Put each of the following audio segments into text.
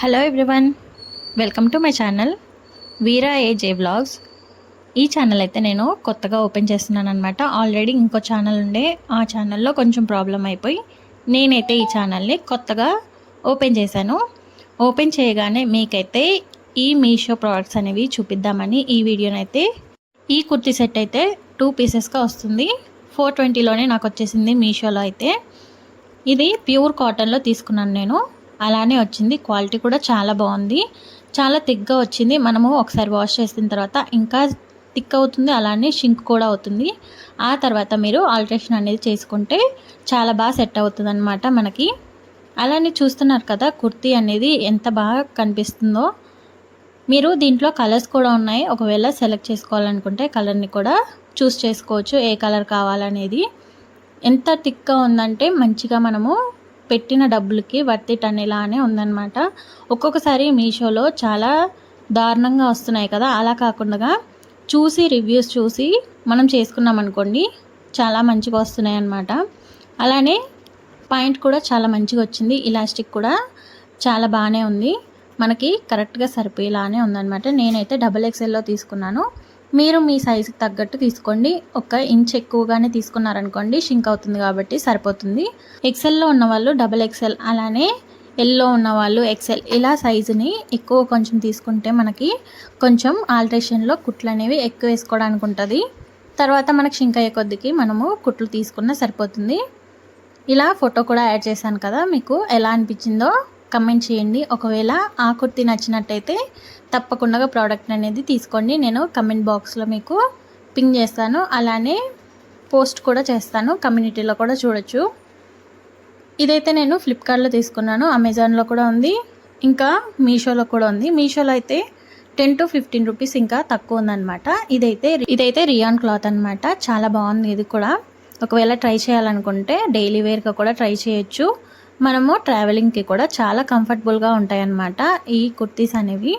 Hello everyone, welcome to my channel Veera AJ vlogs. ఈ channel అయితే నేను కొత్తగా ఓపెన్ చేస్తున్నాను అనమాట. ఆల్రెడీ ఇంకో ఛానల్ ఉండే, ఆ ఛానల్లో కొంచెం ప్రాబ్లం అయిపోయి నేనైతే ఈ ఛానల్ని కొత్తగా ఓపెన్ చేశాను. ఓపెన్ చేయగానే మీకైతే ఈ మీషో ప్రోడక్ట్స్ అనేవి చూపిద్దామని ఈ వీడియోనైతే, ఈ కుర్తీ సెట్ అయితే 2 పీసెస్గా వస్తుంది. 420లోనే నాకు వచ్చేసింది మీషోలో. అయితే ఇది ప్యూర్ కాటన్లో తీసుకున్నాను నేను. అలానే వచ్చింది, క్వాలిటీ కూడా చాలా బాగుంది, చాలా థిక్గా వచ్చింది. మనము ఒకసారి వాష్ చేసిన తర్వాత ఇంకా థిక్ అవుతుంది, అలానే షింక్ కూడా అవుతుంది. ఆ తర్వాత మీరు ఆల్టరేషన్ అనేది చేసుకుంటే చాలా బాగా సెట్ అవుతుంది అనమాట మనకి. అలానే చూస్తున్నారు కదా కుర్తీ అనేది ఎంత బాగా కనిపిస్తుందో. మీరు దీంట్లో కలర్స్ కూడా ఉన్నాయి, ఒకవేళ సెలెక్ట్ చేసుకోవాలనుకుంటే కలర్ని కూడా చూస్ చేసుకోవచ్చు, ఏ కలర్ కావాలనేది. ఎంత థిక్గా ఉందంటే మంచిగా మనము పెట్టిన డబ్బులకి వర్త్ ఇట్ అనేలానే ఉందన్నమాట. ఒక్కొక్కసారి మీషోలో చాలా దారుణంగా వస్తున్నాయి కదా, అలా కాకుండా చూసి రివ్యూస్ చూసి మనం చేసుకున్నాం అనుకోండి, చాలా మంచిగా వస్తున్నాయి అన్నమాట. అలానే పాయింట్ కూడా చాలా మంచిగా వచ్చింది, ఇలాస్టిక్ కూడా చాలా బాగానే ఉంది, మనకి కరెక్ట్గా సరిపోయేలానే ఉందన్నమాట. నేనైతే XXLలో తీసుకున్నాను. మీరు మీ సైజుకి తగ్గట్టు తీసుకోండి. 1 ఇంచ్ ఎక్కువగానే తీసుకున్నారనుకోండి, షింక్ అవుతుంది కాబట్టి సరిపోతుంది. ఎక్సెల్లో ఉన్నవాళ్ళు XXL, అలానే ఎల్లో ఉన్నవాళ్ళు XL, ఇలా సైజుని ఎక్కువ కొంచెం తీసుకుంటే మనకి కొంచెం ఆల్ట్రేషన్లో కుట్లు అనేవి ఎక్కువ వేసుకోవడానికి ఉంటుంది. తర్వాత మనకి షింక్ అయ్యే కొద్దికి మనము కుట్లు తీసుకున్నా సరిపోతుంది. ఇలా ఫోటో కూడా యాడ్ చేశాను కదా, మీకు ఎలా అనిపించిందో కమెంట్ చేయండి. ఒకవేళ ఆ కుర్తీ నచ్చినట్టయితే తప్పకుండా ప్రోడక్ట్ అనేది తీసుకోండి. నేను కమెంట్ బాక్స్లో మీకు పింగ్ చేస్తాను, అలానే పోస్ట్ కూడా చేస్తాను, కమ్యూనిటీలో కూడా చూడొచ్చు. ఇదైతే నేను ఫ్లిప్కార్ట్లో తీసుకున్నాను, అమెజాన్లో కూడా ఉంది, ఇంకా మీషోలో కూడా ఉంది. మీషోలో అయితే 10 to 15 రూపీస్ ఇంకా తక్కువ ఉందన్నమాట. ఇదైతే రియాన్ క్లాత్ అనమాట, చాలా బాగుంది. ఇది కూడా ఒకవేళ ట్రై చేయాలనుకుంటే డైలీ వేర్గా కూడా ట్రై చేయొచ్చు. మనము ట్రావెలింగ్కి కూడా చాలా కంఫర్టబుల్గా ఉంటాయి అన్నమాట ఈ కుర్తీస్ అనేవి.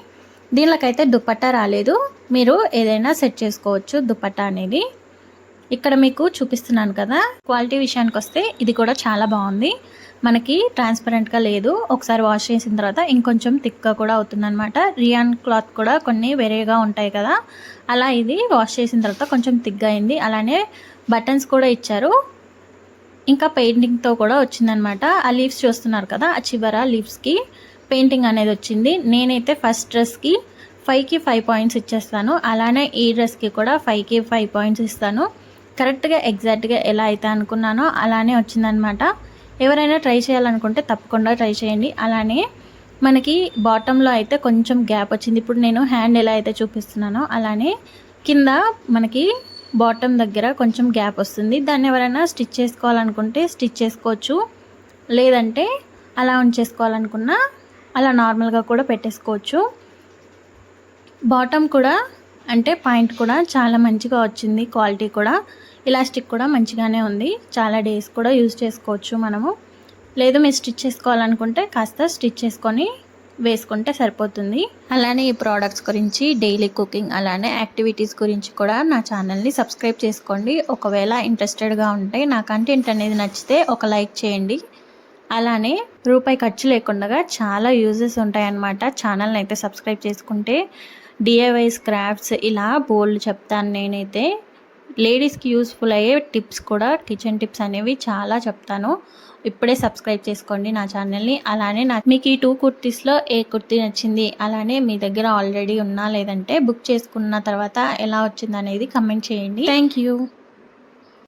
దీనికైతే దుపట్టా రాలేదు, మీరు ఏదైనా సెట్ చేసుకోవచ్చు దుపట్టా అనేది. ఇక్కడ మీకు చూపిస్తున్నాను కదా. క్వాలిటీ విషయానికి వస్తే ఇది కూడా చాలా బాగుంది, మనకి ట్రాన్స్పరెంట్గా లేదు. ఒకసారి వాష్ చేసిన తర్వాత ఇంకొంచెం థిక్గా కూడా అవుతుందన్నమాట. రియాన్ క్లాత్ కూడా కొన్ని వేరేగా ఉంటాయి కదా, అలా ఇది వాష్ చేసిన తర్వాత కొంచెం థిక్గా అయింది. అలానే బటన్స్ కూడా ఇచ్చారు, ఇంకా పెయింటింగ్తో కూడా వచ్చిందనమాట. ఆ లీవ్స్ చూస్తున్నారు కదా, ఆ చివర లీవ్స్కి పెయింటింగ్ అనేది వచ్చింది. నేనైతే ఫస్ట్ డ్రెస్కి 5కి 5 పాయింట్స్ ఇచ్చేస్తాను, అలానే ఈ డ్రెస్కి కూడా 5కి 5 పాయింట్స్ ఇస్తాను. కరెక్ట్గా ఎగ్జాక్ట్గా ఎలా అయితే అనుకున్నానో అలానే వచ్చిందనమాట. ఎవరైనా ట్రై చేయాలనుకుంటే తప్పకుండా ట్రై చేయండి. అలానే మనకి బాటంలో అయితే కొంచెం గ్యాప్ వచ్చింది. ఇప్పుడు నేను హ్యాండ్ ఎలా అయితే చూపిస్తున్నానో అలానే కింద మనకి బాటమ్ దగ్గర కొంచెం గ్యాప్ వస్తుంది. దాన్ని ఎవరైనా స్టిచ్ చేసుకోవాలనుకుంటే స్టిచ్ చేసుకోవచ్చు, లేదంటే అలా ఉంచేసుకోవాలనుకున్నా అలా నార్మల్గా కూడా పెట్టేసుకోవచ్చు. బాటమ్ కూడా అంటే పాయింట్ కూడా చాలా మంచిగా వచ్చింది, క్వాలిటీ కూడా, ఇలాస్టిక్ కూడా మంచిగానే ఉంది. చాలా డేస్ కూడా యూజ్ చేసుకోవచ్చు మనము. లేదు మీరు స్టిచ్ చేసుకోవాలనుకుంటే కాస్త స్టిచ్ చేసుకొని వేసుకుంటే సరిపోతుంది. అలానే ఈ ప్రోడక్ట్స్ గురించి, డైలీ కుకింగ్ అలానే యాక్టివిటీస్ గురించి కూడా నా ఛానల్ని సబ్స్క్రైబ్ చేసుకోండి. ఒకవేళ ఇంట్రెస్టెడ్గా ఉంటే, నా కంటెంట్ అనేది నచ్చితే ఒక లైక్ చేయండి. అలానే రూపాయి ఖర్చు లేకుండా చాలా యూజెస్ ఉంటాయన్నమాట ఛానల్ని అయితే సబ్స్క్రైబ్ చేసుకుంటే. డిఐవైస్, క్రాఫ్ట్స్, ఇలా బోల్డ్ చెప్తాను నేనైతే. లేడీస్కి యూస్ఫుల్ అయ్యే టిప్స్ కూడా, కిచెన్ టిప్స్ అనేవి చాలా చెప్తాను. ఇప్పుడే సబ్స్క్రైబ్ చేసుకోండి నా ఛానల్ని. అలానే మీకు ఈ 2 కుర్తీస్లో ఏ కుర్తీ నచ్చింది, అలానే మీ దగ్గర ఆల్రెడీ ఉన్నా లేదంటే బుక్ చేసుకున్న తర్వాత ఎలా వచ్చింది అనేది కమెంట్ చేయండి. Thank you.